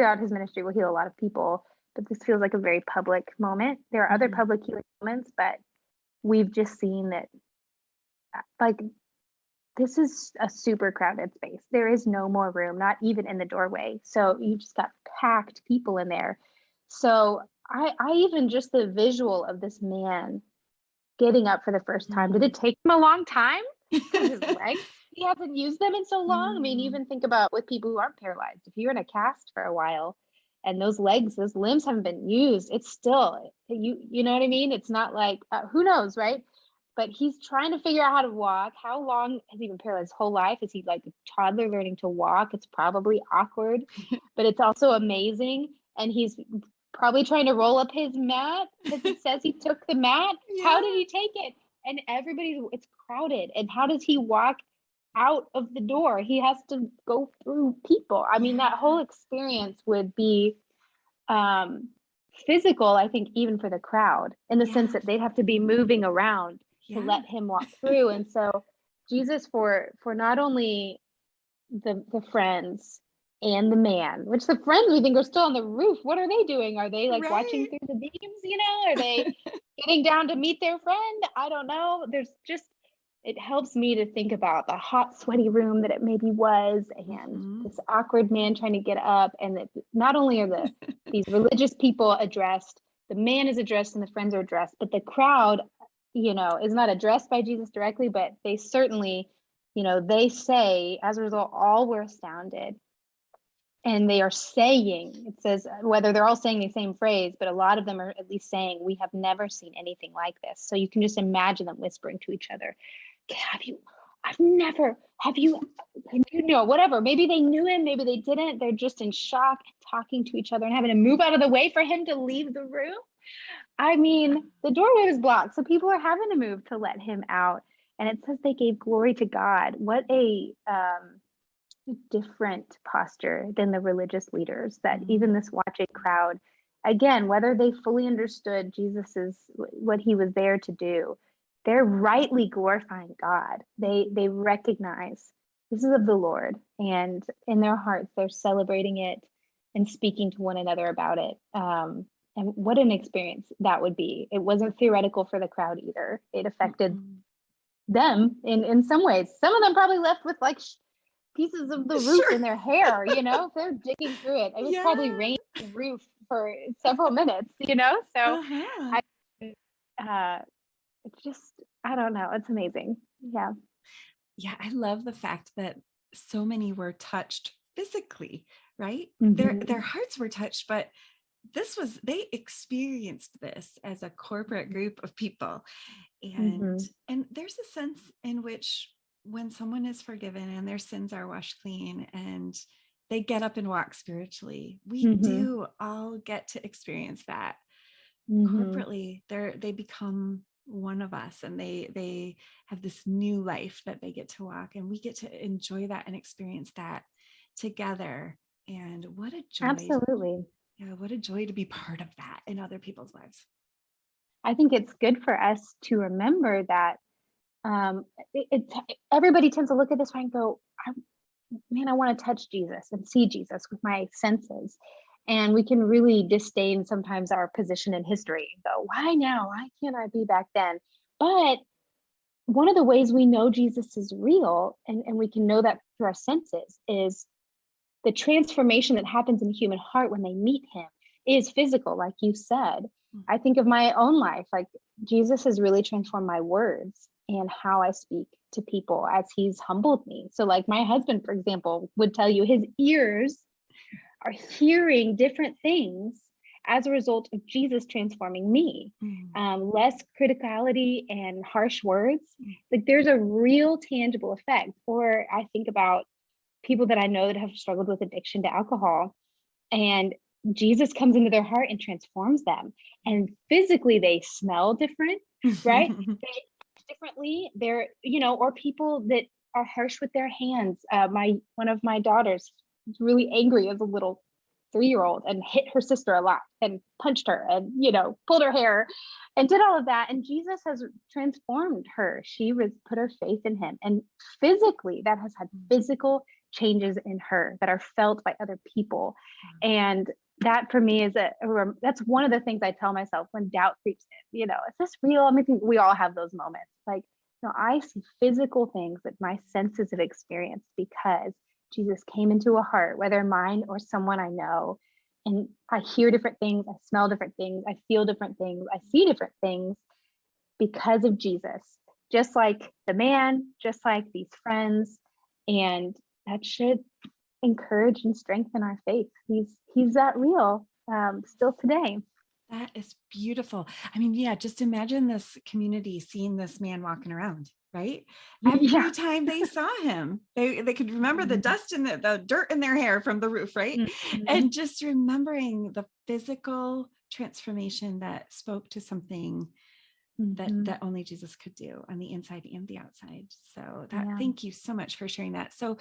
throughout his ministry will heal a lot of people, but this feels like a very public moment. There are other public healing moments, but we've just seen that, like, this is a super crowded space. There is no more room, not even in the doorway. So you just got packed people in there. So I even just the visual of this man getting up for the first time. Did it take him a long time? His legs, he hasn't used them in so long. I mean, even think about with people who aren't paralyzed. If you're in a cast for a while and those legs, those limbs haven't been used, it's still, you know what I mean? It's not like, who knows, right? But he's trying to figure out how to walk. How long has he been paralyzed? His whole life? Is he like a toddler learning to walk? It's probably awkward, but it's also amazing. And he's probably trying to roll up his mat because it says he took the mat. Yeah. How did he take it? And it's crowded. And how does he walk out of the door? He has to go through people. I mean, that whole experience would be physical, I think, even for the crowd, in the sense that they'd have to be moving around to let him walk through. And so Jesus, for not only the friends and the man, which the friends we think are still on the roof. What are they doing? Are they like watching through the beams, you know? Are they getting down to meet their friend? I don't know. It helps me to think about the hot, sweaty room that it maybe was, and this awkward man trying to get up. And that not only are these religious people addressed, the man is addressed and the friends are addressed, but the crowd, you know, is not addressed by Jesus directly, but they certainly, you know, they say, as a result, all were astounded. And they are saying, it says, whether they're all saying the same phrase, but a lot of them are at least saying, we have never seen anything like this. So you can just imagine them whispering to each other, whatever. Maybe they knew him, maybe they didn't. They're just in shock and talking to each other and having to move out of the way for him to leave the room. I mean, the doorway was blocked, so people are having to move to let him out. And it says they gave glory to God. What a different posture than the religious leaders, that even this watching crowd, again, whether they fully understood Jesus's what he was there to do, they're rightly glorifying God. They recognize this is of the Lord, and in their hearts they're celebrating it and speaking to one another about it. And what an experience that would be. It wasn't theoretical for the crowd either. It affected them in some ways. Some of them probably left with like pieces of the roof in their hair, you know, if they're digging through it. It was probably rained the roof for several minutes, you know? So it's just, I don't know. It's amazing. Yeah. Yeah. I love the fact that so many were touched physically, right? Their hearts were touched, but they experienced this as a corporate group of people. And there's a sense in which when someone is forgiven and their sins are washed clean and they get up and walk spiritually, we do all get to experience that corporately. They become one of us, and they have this new life that they get to walk, and we get to enjoy that and experience that together. And what a joy. Absolutely. Yeah, what a joy to be part of that in other people's lives. I think it's good for us to remember that everybody tends to look at this and go, I want to touch Jesus and see Jesus with my senses. And we can really disdain sometimes our position in history and go, why now? Why can't I be back then? But one of the ways we know Jesus is real, and we can know that through our senses, is the transformation that happens in the human heart when they meet him is physical, like you said. I think of my own life, like Jesus has really transformed my words and how I speak to people as he's humbled me. So like my husband, for example, would tell you his ears are hearing different things as a result of Jesus transforming me. Less criticality and harsh words. Like there's a real tangible effect. Or I think about people that I know that have struggled with addiction to alcohol, and Jesus comes into their heart and transforms them. And physically they smell different, right? Differently. They're, or people that are harsh with their hands. One of my daughters was really angry as a little 3-year-old and hit her sister a lot and punched her and, pulled her hair and did all of that. And Jesus has transformed her. She put her faith in him. And physically, that has had physical, changes in her that are felt by other people. And that for me is that's one of the things I tell myself when doubt creeps in. Is this real? I mean, we all have those moments. Like, I see physical things that my senses have experienced because Jesus came into a heart, whether mine or someone I know. And I hear different things, I smell different things, I feel different things, I see different things because of Jesus, just like the man, just like these friends. And that should encourage and strengthen our faith. He's that real, still today. That is beautiful. I mean, yeah, just imagine this community seeing this man walking around, right? Every time they saw him, they could remember the dust and the dirt in their hair from the roof, right? And just remembering the physical transformation that spoke to something that only Jesus could do on the inside and the outside. So thank you so much for sharing that. So